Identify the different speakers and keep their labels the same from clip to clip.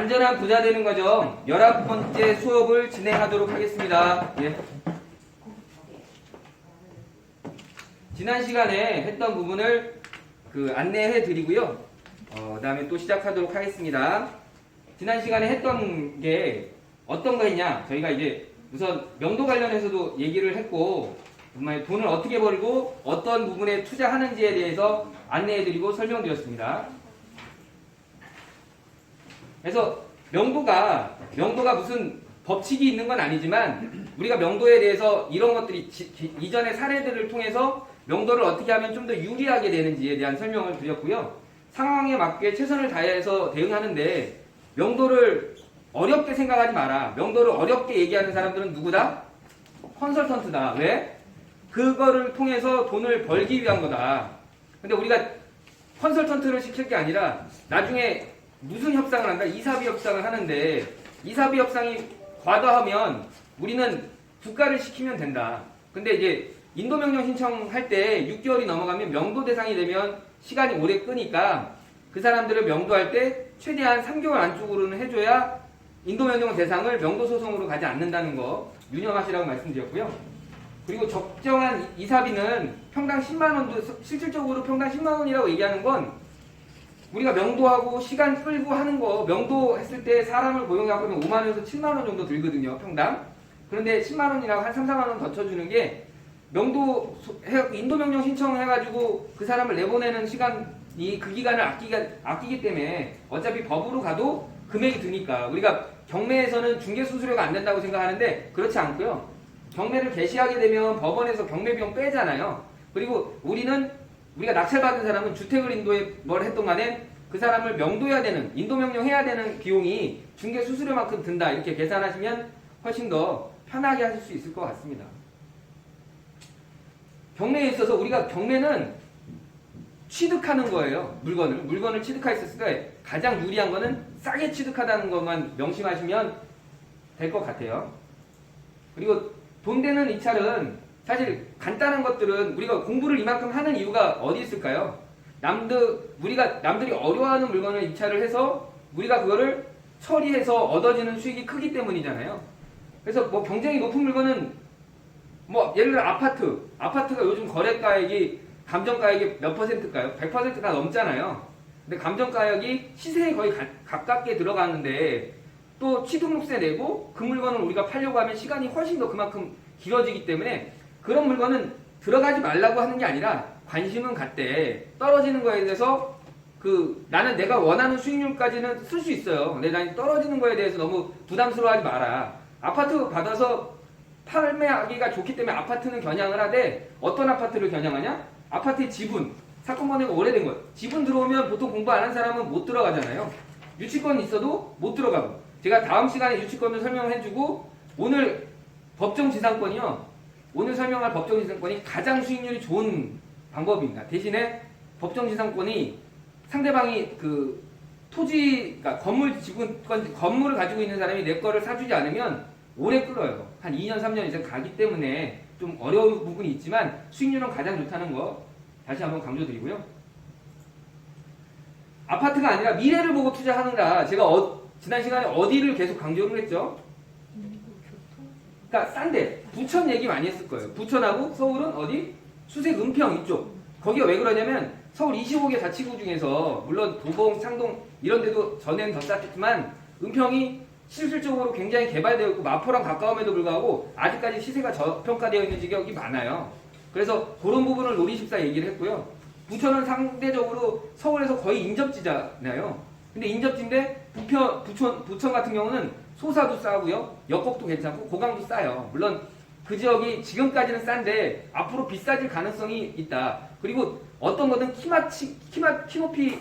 Speaker 1: 안전한 부자 되는 과정 11번째 수업을 진행하도록 하겠습니다. 예. 지난 시간에 했던 부분을 안내해 드리고요. 그다음에 또 시작하도록 하겠습니다. 지난 시간에 했던 게 어떤 거 했냐? 저희가 이제 우선 명도 관련해서도 얘기를 했고, 정말 돈을 어떻게 벌고 어떤 부분에 투자하는지에 대해서 안내해 드리고 설명드렸습니다. 그래서 명도가 무슨 법칙이 있는 건 아니지만 우리가 명도에 대해서 이런 것들이 이전의 사례들을 통해서 명도를 어떻게 하면 좀 더 유리하게 되는지에 대한 설명을 드렸고요. 상황에 맞게 최선을 다해서 대응하는데 명도를 어렵게 생각하지 마라. 명도를 어렵게 얘기하는 사람들은 누구다? 컨설턴트다. 왜? 그거를 통해서 돈을 벌기 위한 거다. 근데 우리가 컨설턴트를 시킬 게 아니라 나중에 무슨 협상을 한다? 이사비 협상을 하는데 이사비 협상이 과도하면 우리는 국가를 시키면 된다. 근데 이제 인도명령 신청할 때 6개월이 넘어가면 명도 대상이 되면 시간이 오래 끄니까 그 사람들을 명도할 때 최대한 3개월 안쪽으로는 해줘야 인도명령 대상을 명도 소송으로 가지 않는다는 거 유념하시라고 말씀드렸고요. 그리고 적정한 이사비는 평당 10만원도 실질적으로 평당 10만원이라고 얘기하는 건 우리가 명도하고 시간 끌고 하는 거 명도했을 때 사람을 고용하고 하면 5만원에서 7만원 정도 들거든요. 평당. 그런데 10만원이라고 한 3, 4만원 더 쳐주는 게 명도 인도명령 신청해가지고 그 사람을 내보내는 시간이 그 기간을 아끼기 때문에 어차피 법으로 가도 금액이 드니까 우리가 경매에서는 중개수수료가 안 된다고 생각하는데 그렇지 않고요. 경매를 개시하게 되면 법원에서 경매비용 빼잖아요. 그리고 우리가 낙찰받은 사람은 주택을 인도에 뭘 했던 간에 그 사람을 명도해야 되는 인도명령 해야 되는 비용이 중개수수료만큼 든다. 이렇게 계산하시면 훨씬 더 편하게 하실 수 있을 것 같습니다. 경매에 있어서 우리가 경매는 취득하는 거예요. 물건을 취득했을 때 가장 유리한 거는 싸게 취득하다는 것만 명심하시면 될 것 같아요. 그리고 돈 되는 입찰은 사실 간단한 것들은 우리가 공부를 이만큼 하는 이유가 어디 있을까요? 남들이 어려워하는 물건을 입찰을 해서 우리가 그거를 처리해서 얻어지는 수익이 크기 때문이잖아요. 그래서 뭐 경쟁이 높은 물건은 뭐 예를 들어 아파트가 요즘 거래가액이 감정가액이 몇 퍼센트일까요? 100%가 넘잖아요. 근데 감정가액이 시세에 거의 가깝게 들어가는데 또 취등록세 내고 그 물건을 우리가 팔려고 하면 시간이 훨씬 더 그만큼 길어지기 때문에 그런 물건은 들어가지 말라고 하는 게 아니라 관심은 갖되 떨어지는 거에 대해서 나는 내가 원하는 수익률까지는 쓸 수 있어요. 근데 난 떨어지는 거에 대해서 너무 부담스러워하지 마라. 아파트 받아서 판매하기가 좋기 때문에 아파트는 겨냥을 하되 어떤 아파트를 겨냥하냐? 아파트의 지분, 사건 번호가 오래된 거예요. 지분 들어오면 보통 공부 안 한 사람은 못 들어가잖아요. 유치권 있어도 못 들어가고. 제가 다음 시간에 유치권을 설명해주고 오늘 오늘 설명할 법정지상권이 가장 수익률이 좋은 방법입니다. 대신에 법정지상권이 상대방이 그러니까 건물을 가지고 있는 사람이 내 거를 사주지 않으면 오래 끌어요. 한 2년, 3년 이상 가기 때문에 좀 어려운 부분이 있지만 수익률은 가장 좋다는 거 다시 한번 강조드리고요. 아파트가 아니라 미래를 보고 투자하는다. 제가 지난 시간에 어디를 계속 강조를 했죠? 그러니까 싼데 부천 얘기 많이 했을 거예요. 부천하고 서울은 어디? 수색, 은평 이쪽. 거기가 왜 그러냐면 서울 25개 자치구 중에서 물론 도봉, 창동 이런 데도 전에는 더 쌌지만 은평이 실질적으로 굉장히 개발되어 있고 마포랑 가까움에도 불구하고 아직까지 시세가 저평가되어 있는 지역이 많아요. 그래서 그런 부분을 노리십사 얘기를 했고요. 부천은 상대적으로 서울에서 거의 인접지잖아요. 근데 인접지인데 부천 같은 경우는 소사도 싸고요. 역곡도 괜찮고 고강도 싸요. 물론 그 지역이 지금까지는 싼데 앞으로 비싸질 가능성이 있다. 그리고 어떤 거든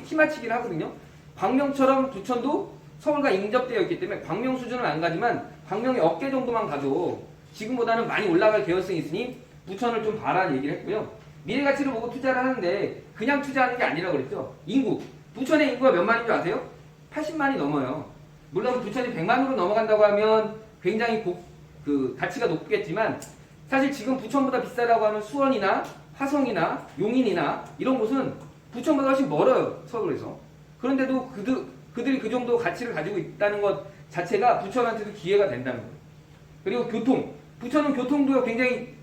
Speaker 1: 키맞추기를 하거든요. 광명처럼 부천도 서울과 인접되어 있기 때문에 광명 수준은 안 가지만 광명의 어깨 정도만 가도 지금보다는 많이 올라갈 개연성이 있으니 부천을 좀 봐라 얘기를 했고요. 미래가치를 보고 투자를 하는데 그냥 투자하는 게 아니라고 그랬죠. 부천의 인구가 몇 만인 줄 아세요? 80만이 넘어요. 물론 부천이 100만으로 넘어간다고 하면 굉장히 가치가 높겠지만 사실 지금 부천보다 비싸다고 하는 수원이나 화성이나 용인이나 이런 곳은 부천보다 훨씬 멀어요. 서울에서. 그런데도 그들이 그 정도 가치를 가지고 있다는 것 자체가 부천한테도 기회가 된다는 거예요. 그리고 교통. 부천은 교통도 굉장히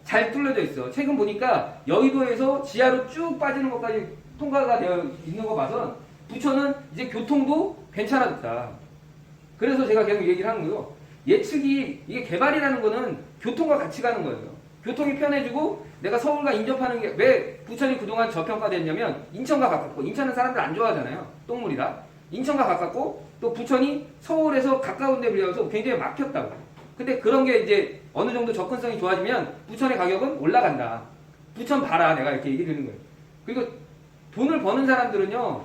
Speaker 1: 잘 뚫려져 있어. 최근 보니까 여의도에서 지하로 쭉 빠지는 것까지 통과가 되어 있는 거 봐서 부천은 이제 교통도 괜찮아졌다. 그래서 제가 계속 얘기를 하는 거예요. 예측이 이게 개발이라는 거는 교통과 같이 가는 거예요. 교통이 편해지고 내가 서울과 인접하는 게 왜 부천이 그동안 저평가됐냐면 인천과 가깝고 인천은 사람들 안 좋아하잖아요. 똥물이라. 인천과 가깝고 또 부천이 서울에서 가까운 데 비해서 굉장히 막혔다고. 근데 그런 게 이제 어느 정도 접근성이 좋아지면 부천의 가격은 올라간다. 부천 봐라 내가 이렇게 얘기 드리는 거예요. 그리고 돈을 버는 사람들은요.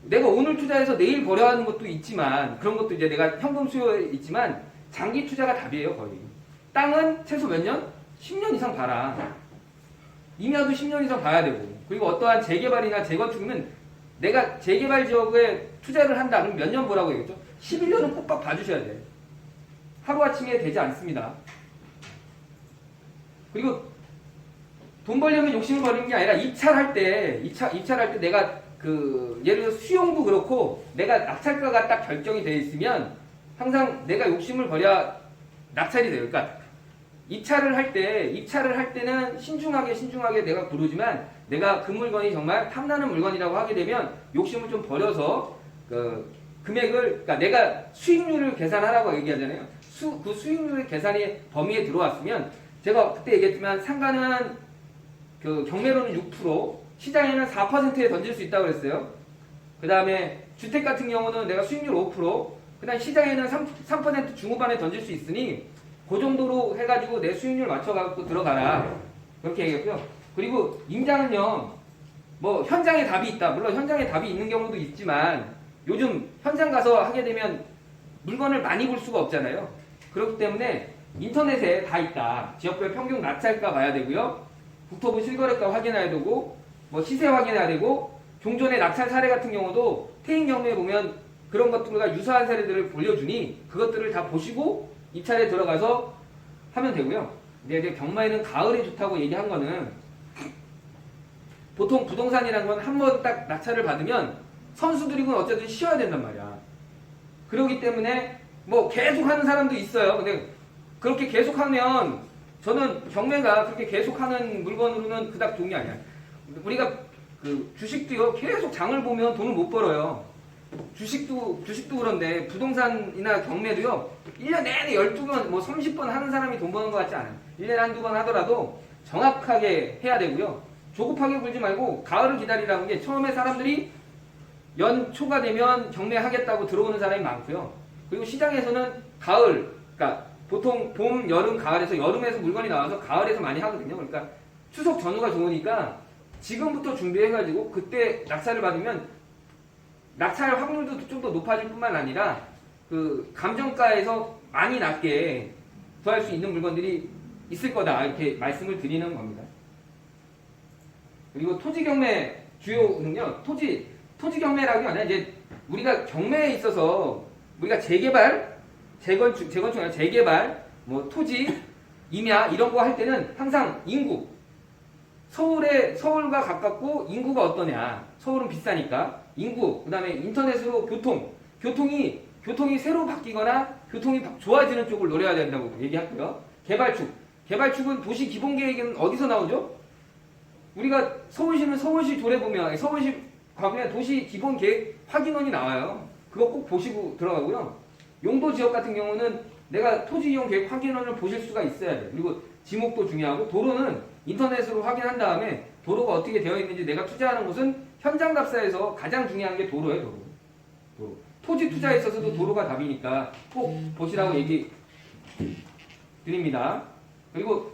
Speaker 1: 내가 오늘 투자해서 내일 벌어야 하는 것도 있지만 그런 것도 이제 내가 현금 수요에 있지만 장기 투자가 답이에요 거의. 땅은 최소 몇 년? 10년 이상 봐라. 임야도 10년 이상 봐야 되고 그리고 어떠한 재개발이나 재건축이면 내가 재개발 지역에 투자를 한다 그럼 몇 년 보라고 얘기했죠? 11년은 꼭박 봐주셔야 돼. 하루아침에 되지 않습니다. 그리고 돈 벌려면 욕심을 버리는 게 아니라 입찰할 때 내가 예를 들어 수용도 그렇고 내가 낙찰가가 딱 결정이 되어 있으면 항상 내가 욕심을 버려야 낙찰이 돼요. 그러니까 입찰을 할 때는 신중하게 내가 부르지만 내가 그 물건이 정말 탐나는 물건이라고 하게 되면 욕심을 좀 버려서 금액을 그러니까 내가 수익률을 계산하라고 얘기하잖아요. 그 수익률의 계산이 범위에 들어왔으면 제가 그때 얘기했지만 상가는 경매로는 6%, 시장에는 4%에 던질 수 있다고 그랬어요. 그 다음에 주택 같은 경우는 내가 수익률 5%, 그 다음 시장에는 3% 중후반에 던질 수 있으니 그 정도로 해가지고 내 수익률 맞춰가지고 들어가라. 그렇게 얘기했고요. 그리고 임장은요, 뭐 현장에 답이 있다. 물론 현장에 답이 있는 경우도 있지만 요즘 현장 가서 하게 되면 물건을 많이 볼 수가 없잖아요. 그렇기 때문에 인터넷에 다 있다. 지역별 평균 낙찰가 봐야 되고요. 국토부 실거래가 확인해야 되고 뭐 시세 확인해야 되고 종전의 낙찰 사례 같은 경우도 태인 경매에 보면 그런 것들과 유사한 사례들을 보여주니 그것들을 다 보시고 입찰에 들어가서 하면 되고요. 근데 이제 경마에는 가을이 좋다고 얘기한 거는 보통 부동산이라는 건 한 번 딱 낙찰을 받으면 선수들이건 어쨌든 쉬어야 된단 말이야. 그렇기 때문에 뭐 계속 하는 사람도 있어요. 근데 그렇게 계속 하면 저는 경매가 그렇게 계속 하는 물건으로는 그닥 좋은 게 아니야. 우리가 주식도요 계속 장을 보면 돈을 못 벌어요. 주식도 그런데 부동산이나 경매도요 1년 내내 12번 뭐 30번 하는 사람이 돈 버는 것 같지 않아요. 1년에 한두 번 하더라도 정확하게 해야 되고요. 조급하게 굴지 말고 가을을 기다리라는 게 처음에 사람들이 연초가 되면 경매하겠다고 들어오는 사람이 많고요. 그리고 시장에서는 가을, 그러니까 보통 봄, 여름, 가을에서 여름에서 물건이 나와서 가을에서 많이 하거든요. 그러니까 추석 전후가 좋으니까 지금부터 준비해가지고 그때 낙찰을 받으면 낙찰 확률도 좀 더 높아질 뿐만 아니라 감정가에서 많이 낮게 구할 수 있는 물건들이 있을 거다 이렇게 말씀을 드리는 겁니다. 그리고 토지 경매 주요는요. 토지 경매라는 게 아니라 이제 우리가 경매에 있어서 우리가 재개발, 재건축 아니라 재개발, 뭐 토지, 임야 이런 거 할 때는 항상 인구 서울과 가깝고 인구가 어떠냐. 서울은 비싸니까 인구, 그 다음에 인터넷으로 교통이 새로 바뀌거나 교통이 좋아지는 쪽을 노려야 된다고 얘기했고요. 개발축은 도시 기본계획은 어디서 나오죠? 우리가 서울시는 서울시 조례 보면 서울시 가면 도시 기본계획 확인원이 나와요. 그거 꼭 보시고 들어가고요. 용도 지역 같은 경우는 내가 토지 이용 계획 확인원을 보실 수가 있어야 돼요. 그리고 지목도 중요하고 도로는 인터넷으로 확인한 다음에 도로가 어떻게 되어 있는지 내가 투자하는 곳은 현장 답사에서 가장 중요한 게 도로예요. 도로. 토지 투자에 있어서도 도로가 답이니까 꼭 보시라고 얘기 드립니다. 그리고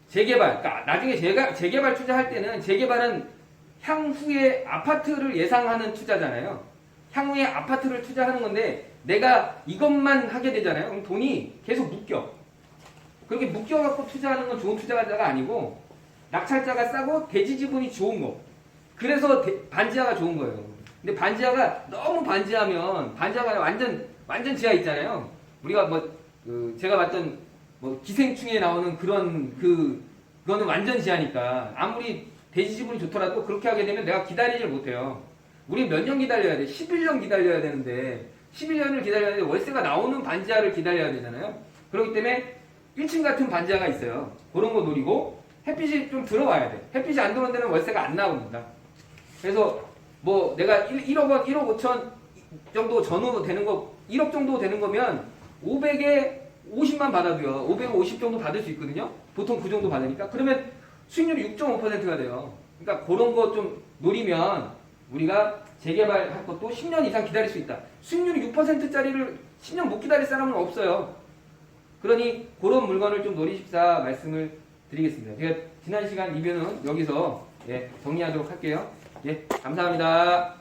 Speaker 1: 재개발, 그러니까 나중에 재개발 투자할 때는 재개발은 향후에 아파트를 예상하는 투자잖아요. 향후에 아파트를 투자하는 건데 내가 이것만 하게 되잖아요. 그럼 돈이 계속 묶여. 그렇게 묶여갖고 투자하는 건 좋은 투자가 아니고 낙찰자가 싸고 대지 지분이 좋은 거. 그래서 반지하가 좋은 거예요. 근데 반지하가 너무 반지하면 반지하가 완전 지하 있잖아요. 우리가 제가 봤던 기생충에 나오는 그거는 완전 지하니까 아무리 대지 지분이 좋더라도 그렇게 하게 되면 내가 기다리질 못해요. 우리 몇 년 기다려야 돼? 11년 기다려야 되는데 11년을 기다려야 되는데 월세가 나오는 반지하를 기다려야 되잖아요. 그렇기 때문에 1층 같은 반지하가 있어요. 그런 거 노리고 햇빛이 좀 들어와야 돼. 햇빛이 안 들어오는 데는 월세가 안 나옵니다. 그래서 뭐 내가 1억 원, 1억 5천 정도 전후 되는 거 1억 정도 되는 거면 500에 50만 받아도요. 550 정도 받을 수 있거든요. 보통 그 정도 받으니까. 그러면 수익률이 6.5%가 돼요. 그러니까 그런 거 좀 노리면 우리가 재개발할 것도 10년 이상 기다릴 수 있다. 수익률이 6%짜리를 10년 못 기다릴 사람은 없어요. 그러니 그런 물건을 좀 노리십사 말씀을 드리겠습니다. 제가 지난 시간 리뷰는 여기서 정리하도록 할게요. 감사합니다.